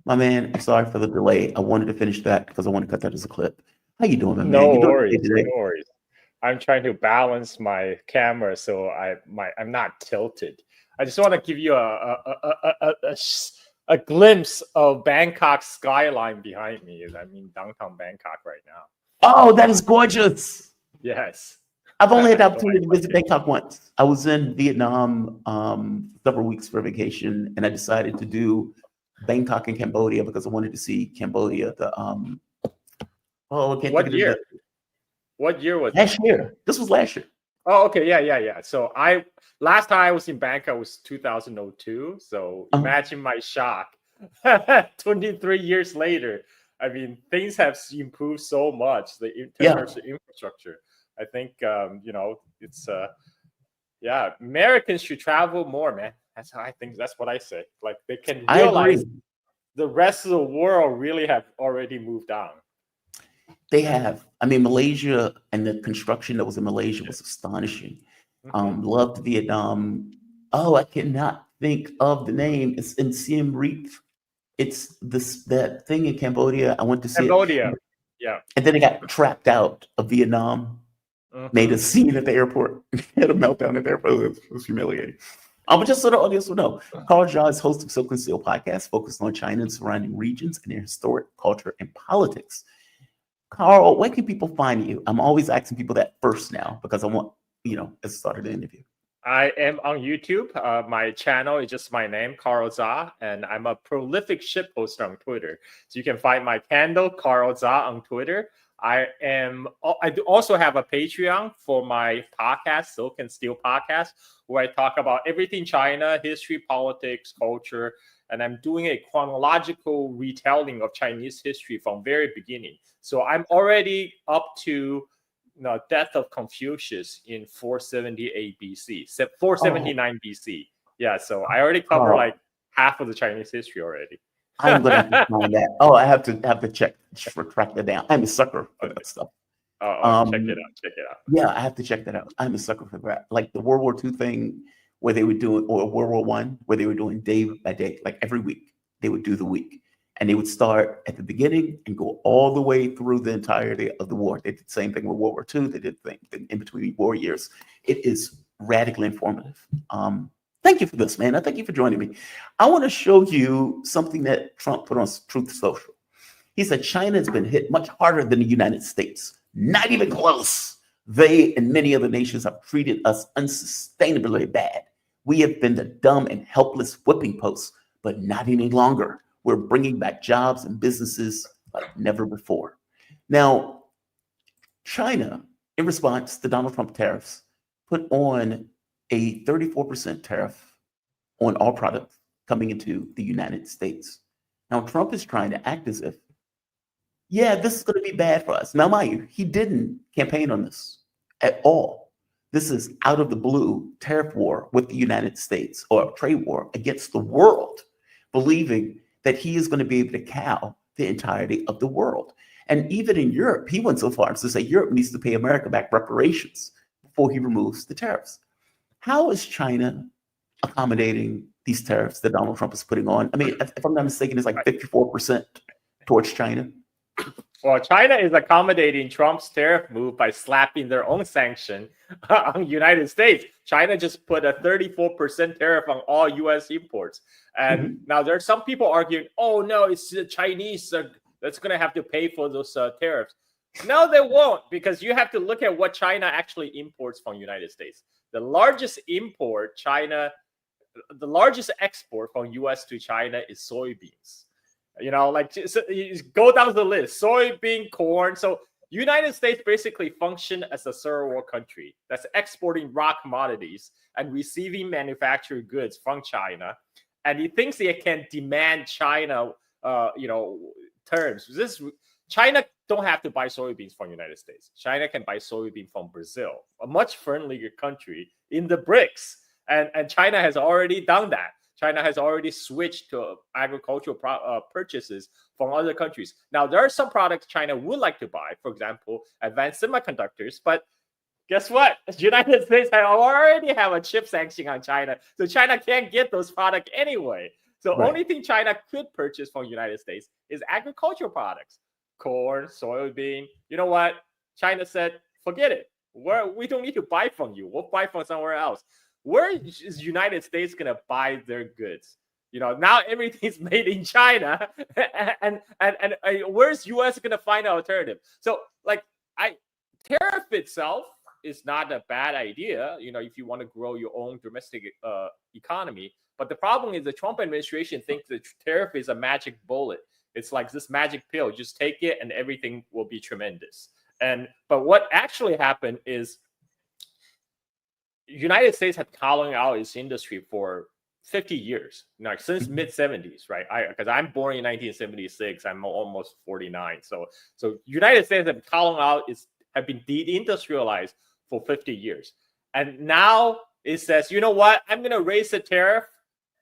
My man, I'm sorry for the delay. I wanted to finish that because I want to cut that as a clip. How you doing, my man? No You doing okay worries, today? no worries. I'm trying to balance my camera so I'm not tilted. I just want to give you a glimpse of Bangkok skyline behind me. I'm in downtown Bangkok right now. Oh, that is gorgeous. Yes, I've only had the I hope opportunity to I visit Bangkok once. I was in Vietnam several weeks for vacation, and I decided to do Bangkok and Cambodia because I wanted to see Cambodia. I can't think what of the year? What year was last that? year. This was last year. Oh, okay, yeah. So I last time I was in Bangkok was 2002. So Uh, imagine my shock. 23 years later, I mean, things have improved so much. In yeah, terms of infrastructure, I think it's yeah, Americans should travel more, man. That's how I think. That's what I say. Like they can I realize agree. the rest of the world really have already moved on. They have. I mean, Malaysia and the construction that was in Malaysia was astonishing. Hmm. Loved Vietnam. Oh, I cannot think of the name. It's in Siem Reap. It's this that thing in Cambodia. I went to see it, Cambodia, yeah. and then it got trapped out of Vietnam. Made a Hmm. scene at the airport. Had a meltdown at the airport. It was humiliating. But just so the audience will know, Carl Jha is host of Silk and Steel podcast, focused on China and surrounding regions and their historic culture and politics. Carl, where can people find you? I'm always asking people that first now because I want, as start of the interview. I am on YouTube. My channel is just my name, Carl Za, and I'm a prolific shit poster on Twitter. So you can find my handle, Carl Za, on Twitter. I do also have a Patreon for my podcast, Silk and Steel Podcast, where I talk about everything China, history, politics, culture, and I'm doing a chronological retelling of Chinese history from very beginning. So I'm already up to death of Confucius in 478 BC, Oh, 479 BC. Yeah, so I already covered like Carl, half of the Chinese history already. I'm gonna have to find that. Oh, I have to track that down. I'm a sucker for that stuff. Check it Um, out. Check it out. yeah, I have to check that out. I'm a sucker for that. Like the World War II thing where they would do it, or World War One, where they were doing day by day, like every week, they would do the week. And they would start at the beginning and go all the way through the entirety of the war. They did the same thing with World War II. They did the thing in between war years. It is radically informative. Thank you for this, man. I thank you for joining me. I want to show you something that Trump put on Truth Social. He said China has been hit much harder than the United States. Not even close. They and many other nations have treated us unsustainably bad. We have been the dumb and helpless whipping posts, but not any longer. We're bringing back jobs and businesses like never before. Now, China, in response to Donald Trump tariffs, put on a 34% tariff on all products coming into the United States. Now, Trump is trying to act as if, yeah, this is going to be bad for us. Now, mind you, he didn't campaign on this at all. This is out of the blue tariff war with the United States or trade war against the world, believing that he is going to be able to cow the entirety of the world. And even in Europe, he went so far as to say Europe needs to pay America back reparations before he removes the tariffs. How is China accommodating these tariffs that Donald Trump is putting on? I mean, if I'm not mistaken, it's like 54% towards China. Well, China is accommodating Trump's tariff move by slapping their own sanction on the United States. China just put a 34% tariff on all U.S. imports. And Mhm. now there are some people arguing, oh, no, it's the Chinese that's going to have to pay for those tariffs. No, they won't, because you have to look at what China actually imports from the United States. The largest export from U.S. to China is soybeans. Like you go down the list: soybean, corn. So United States basically function as a third world country that's exporting raw commodities and receiving manufactured goods from China, and he thinks they can demand China, terms. China don't have to buy soybeans from the United States. China can buy soybean from Brazil, a much friendlier country in the BRICS, and China has already done that. China has already switched to agricultural purchases from other countries. Now, there are some products China would like to buy, for example, advanced semiconductors, but guess what? The United States already have a chip sanction on China, so China can't get those products anyway. So Right. only thing China could purchase from the United States is agricultural products, corn, soybean. You know what? China said, forget it. We don't need to buy from you. We'll buy from somewhere else. Where is the United States going to buy their goods? Now everything's made in China, and where's US going to find an alternative? So tariff itself is not a bad idea, if you want to grow your own domestic economy. But the problem is the Trump administration thinks that tariff is a magic bullet. It's like this magic pill. Just take it and everything will be tremendous. But what actually happened is United States had hollowing out its industry for 50 years, since mid-70s, right? Because I'm born in 1976, I'm almost 49. So United States have been de-industrialized for 50 years. And now it says, you know what? I'm going to raise the tariff.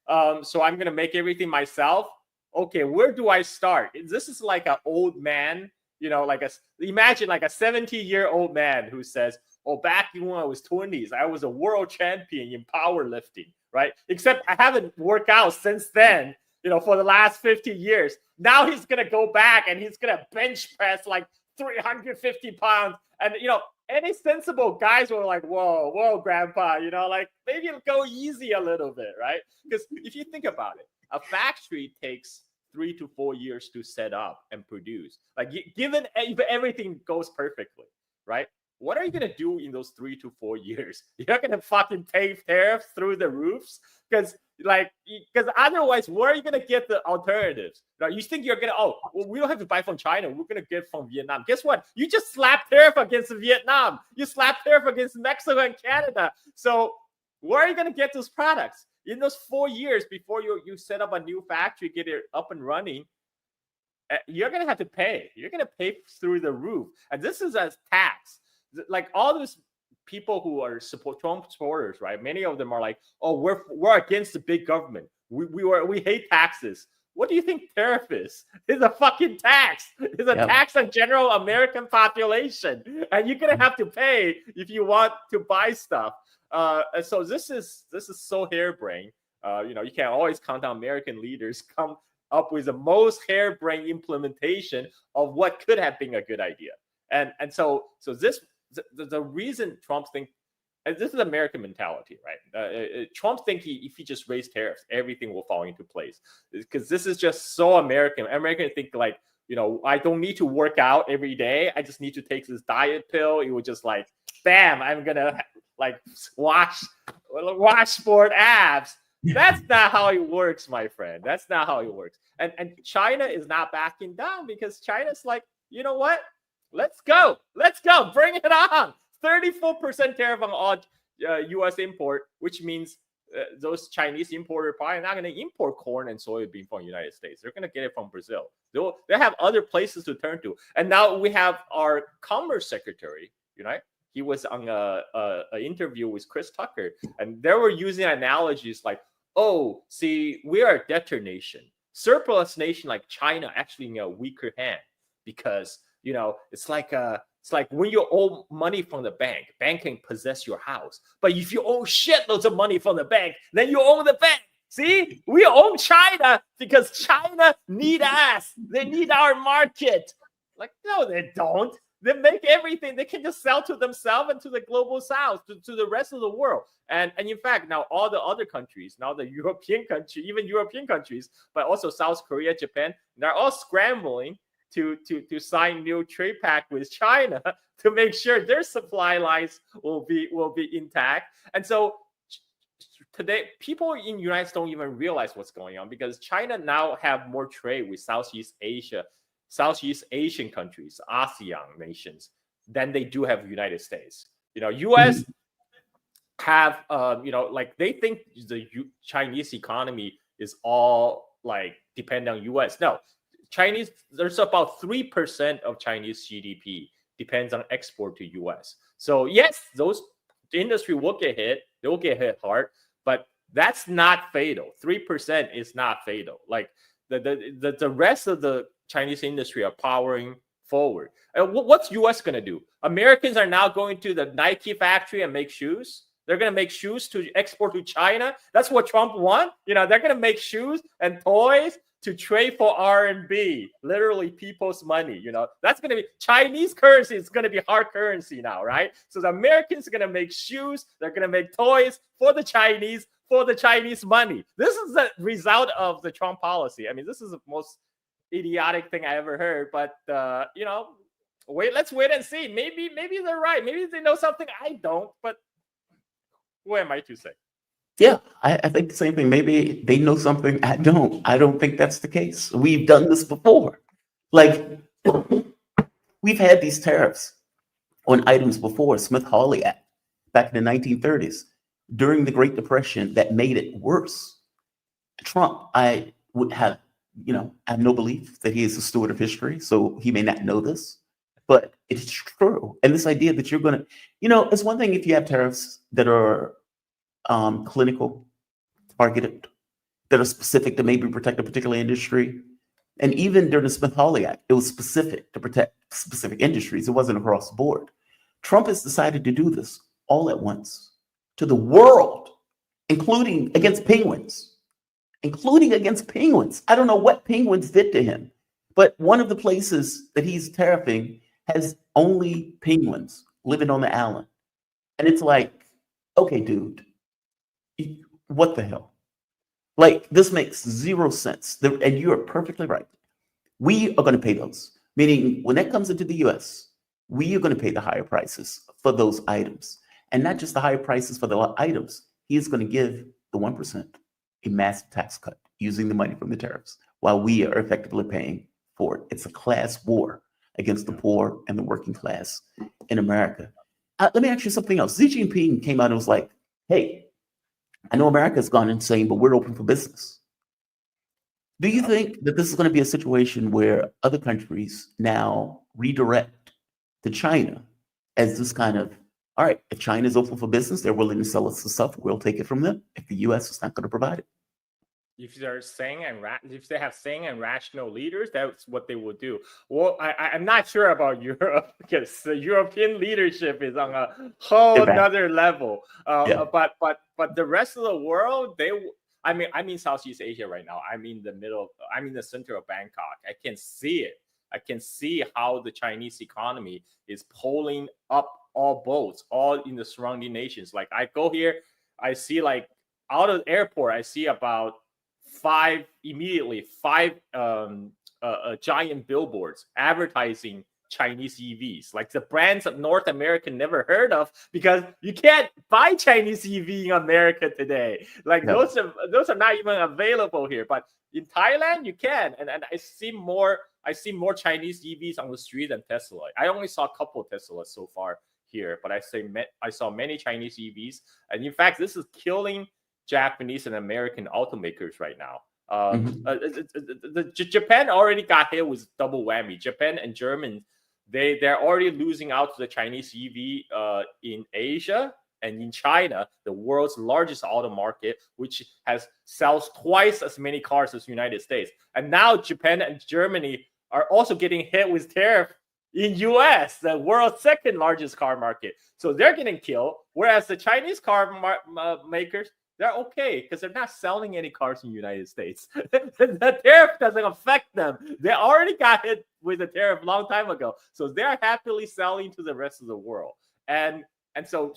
So I'm going to make everything myself. Okay, where do I start? This is like an old man, imagine like a 70-year-old man who says, oh, back when I was 20s, I was a world champion in powerlifting, right? Except I haven't worked out since then, for the last 50 years. Now he's going to go back and he's going to bench press like 350 pounds. And, any sensible guys were like, whoa, grandpa, maybe go easy a little bit, right? Because if you think about it, a factory takes 3 to 4 years to set up and produce. Like, given if everything goes perfectly, right? What are you going to do in those 3 to 4 years? You're not going to fucking pay tariffs through the roofs? Because otherwise, where are you going to get the alternatives? Right? You think you're going to, we don't have to buy from China. We're going to get from Vietnam. Guess what? You just slap tariff against Vietnam. You slap tariff against Mexico and Canada. So where are you going to get those products? In those 4 years before you set up a new factory, get it up and running, you're going to have to pay. You're going to pay through the roof. And this is a tax. Like all those people who are Trump supporters, right? Many of them are like, oh, we're against the big government. We hate taxes. What do you think tariff is? It's a fucking tax. It's a tax on general American population, and you're gonna have to pay if you want to buy stuff. And so this is so harebrained. You can always count on American leaders come up with the most harebrained implementation of what could have been a good idea. And so this. The reason Trump thinks, and this is American mentality, right? Trump thinks if he just raised tariffs, everything will fall into place. Because this is just so American. Americans think like, I don't need to work out every day. I just need to take this diet pill. It would just like, bam, I'm gonna like washboard abs. That's not how it works, my friend. That's not how it works. And China is not backing down because China's like, you know what? Let's go. Bring it on. 34% tariff on all U.S. import, which means those Chinese importers probably not going to import corn and soybean from the United States. They're going to get it from Brazil. They have other places to turn to. And now we have our Commerce Secretary, he was on an interview with Chris Tucker, and they were using analogies like, oh, see, we are a debtor nation. Surplus nation like China actually in a weaker hand because it's like when you owe money from the bank can possess your house. But if you owe shitloads of money from the bank, then you own the bank. See, we own China because China need us. They need our market. Like, no, they don't. They make everything. They can just sell to themselves and to the global south, to the rest of the world. And in fact, now all the other countries, now the European country, even European countries, but also South Korea, Japan, they're all scrambling to sign new trade pact with China to make sure their supply lines will be intact. And so today, people in the United States don't even realize what's going on because China now have more trade with Southeast Asian countries, ASEAN nations, than they do have the United States. U.S. have, they think the Chinese economy is all like dependent on U.S. No. There's about 3% of Chinese GDP depends on export to US. So yes, those industry will get hit. They will get hit hard, but that's not fatal. 3% is not fatal. Like the rest of the Chinese industry are powering forward. And what's US going to do? Americans are now going to the Nike factory and make shoes. They're going to make shoes to export to China. That's what Trump wants. They're going to make shoes and toys to trade for RMB, literally people's money. That's going to be Chinese currency. It's going to be hard currency now, right? So the Americans are going to make shoes. They're going to make toys for the Chinese money. This is the result of the Trump policy. I mean, this is the most idiotic thing I ever heard. But let's wait and see. Maybe they're right. Maybe they know something I don't. But who am I to say? Yeah, I think the same thing. Maybe they know something I don't. I don't think that's the case. We've done this before. Like, we've had these tariffs on items before, Smith-Hawley Act, back in the 1930s, during the Great Depression, that made it worse. Trump, I would have, I have no belief that he is a steward of history, so he may not know this, but it's true. And this idea that you're going to, it's one thing if you have tariffs that are clinical, targeted, that are specific to maybe protect a particular industry. And even during the Smith-Hawley Act, it was specific to protect specific industries. It wasn't across the board. Trump has decided to do this all at once to the world, including against penguins. I don't know what penguins did to him, but one of the places that he's tariffing has only penguins living on the island. And it's like, okay, dude, what the hell? Like, this makes zero sense. And you are perfectly right. We are going to pay those. Meaning, when that comes into the US, we are going to pay the higher prices for those items. And not just the higher prices for the items. He is going to give the 1% a massive tax cut using the money from the tariffs, while we are effectively paying for it. It's a class war against the poor and the working class in America. Let me ask you something else. Xi Jinping came out and was like, hey, I know America's gone insane, but we're open for business. Do you think that this is going to be a situation where other countries now redirect to China as this kind of, all right, if China is open for business, they're willing to sell us the stuff, we'll take it from them if the US is not going to provide it? If they're sane and if they have sane and rational leaders, that's what they will do. Well, I'm not sure about Europe because the European leadership is on a whole another level. But the rest of the world, I'm in Southeast Asia right now. I'm in the center of Bangkok. I can see it. I can see how the Chinese economy is pulling up all boats, all in the surrounding nations. Like, I go here, I see, like, out of the airport, I see about five giant billboards advertising Chinese EVs, like the brands that North America never heard of, because you can't buy Chinese EV in America today. Like, those are not even available here. But in Thailand, you can, and I see more Chinese EVs on the street than Tesla. I only saw a couple of Teslas so far here, but I saw many Chinese EVs, and in fact, this is killing Japanese and American automakers right now. Japan already got hit with double whammy. Japan and Germany, they're already losing out to the Chinese EV in Asia and in China, the world's largest auto market, which sells twice as many cars as the United States. And now Japan and Germany are also getting hit with tariff in US, the world's second largest car market. So they're getting killed, whereas the Chinese car makers, they're okay because they're not selling any cars in the United States. The tariff doesn't affect them. They already got hit with the tariff a long time ago. So they're happily selling to the rest of the world. And so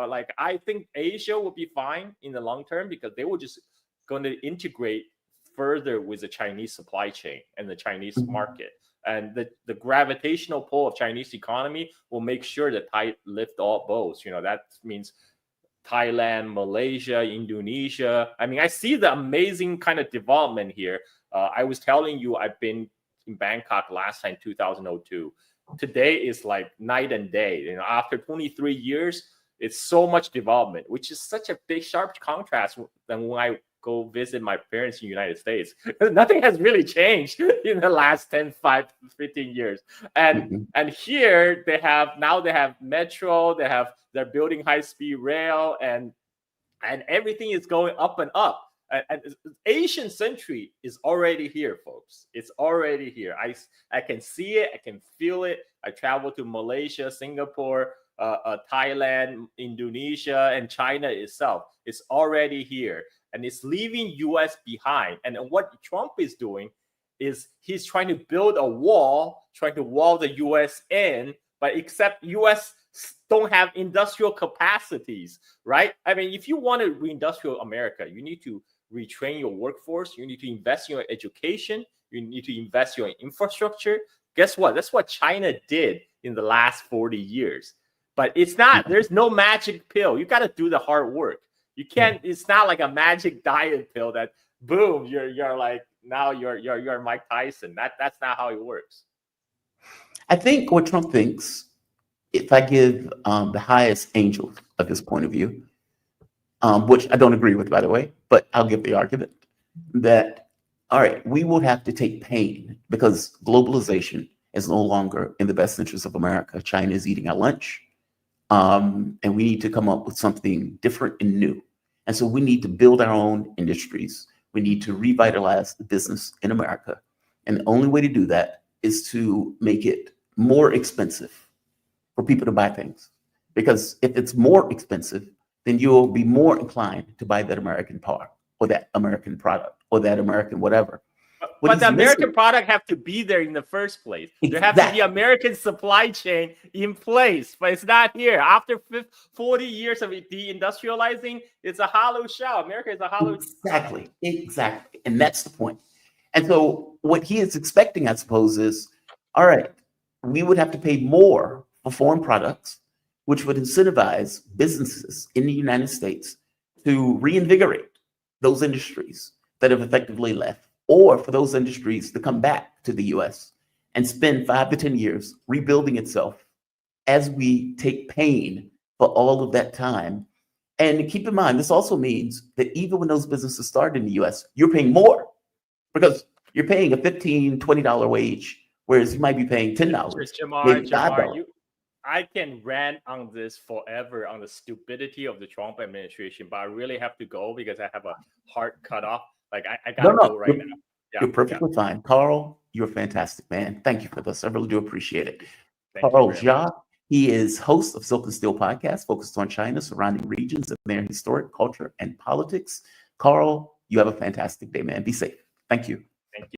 like, I think Asia will be fine in the long term because they were just going to integrate further with the Chinese supply chain and the Chinese market. And the gravitational pull of Chinese economy will make sure that Thai lift all boats. That means Thailand, Malaysia, Indonesia. I mean, I see the amazing kind of development here. I was telling you, I've been in Bangkok last time, 2002. Today is like night and day. After 23 years, it's so much development, which is such a big, sharp contrast than when I go visit my parents in the United States. Nothing has really changed in the last 15 years. And here they have metro, they're building high-speed rail, and everything is going up and up. And Asian century is already here, folks. It's already here. I can see it. I can feel it. I travel to Malaysia, Singapore, Thailand, Indonesia, and China itself. It's already here, and it's leaving US behind. And what Trump is doing is he's trying to build a wall, trying to wall the US in, but except US don't have industrial capacities, right? I mean, if you want to reindustrial America, you need to retrain your workforce, you need to invest in your education, you need to invest in your infrastructure. Guess what? That's what China did in the last 40 years. But it's not, there's no magic pill. You got to do the hard work. You can't, it's not like a magic diet pill that boom, you're like, now you're Mike Tyson. That's not how it works. I think what Trump thinks, if I give the highest angel of his point of view, which I don't agree with, by the way, but I'll give the argument that, all right, we will have to take pain because globalization is no longer in the best interest of America. China is eating our lunch, and we need to come up with something different and new. And so we need to build our own industries. We need to revitalize the business in America. And the only way to do that is to make it more expensive for people to buy things. Because if it's more expensive, then you'll be more inclined to buy that American part or that American product or that American whatever. But the American product have to be there in the first place. There have to be American supply chain in place, but it's not here. After 40 years of deindustrializing, it's a hollow shell. America is a hollow. Exactly. And that's the point. And so what he is expecting, I suppose, is, all right, we would have to pay more for foreign products, which would incentivize businesses in the United States to reinvigorate those industries that have effectively left, or for those industries to come back to the US and spend 5 to 10 years rebuilding itself as we take pain for all of that time. And keep in mind, this also means that even when those businesses start in the US, you're paying more because you're paying a $15, $20 wage, whereas you might be paying $10. Jamar, I can rant on this forever on the stupidity of the Trump administration, but I really have to go because I have a heart cut off. Like I gotta go right now. Yeah, you're perfectly fine. Carl, you're fantastic, man. Thank you for this. I really do appreciate it. Thank Carl Jia, he is host of Silk and Steel podcast, focused on China, surrounding regions of their historic culture and politics. Carl, you have a fantastic day, man. Be safe. Thank you.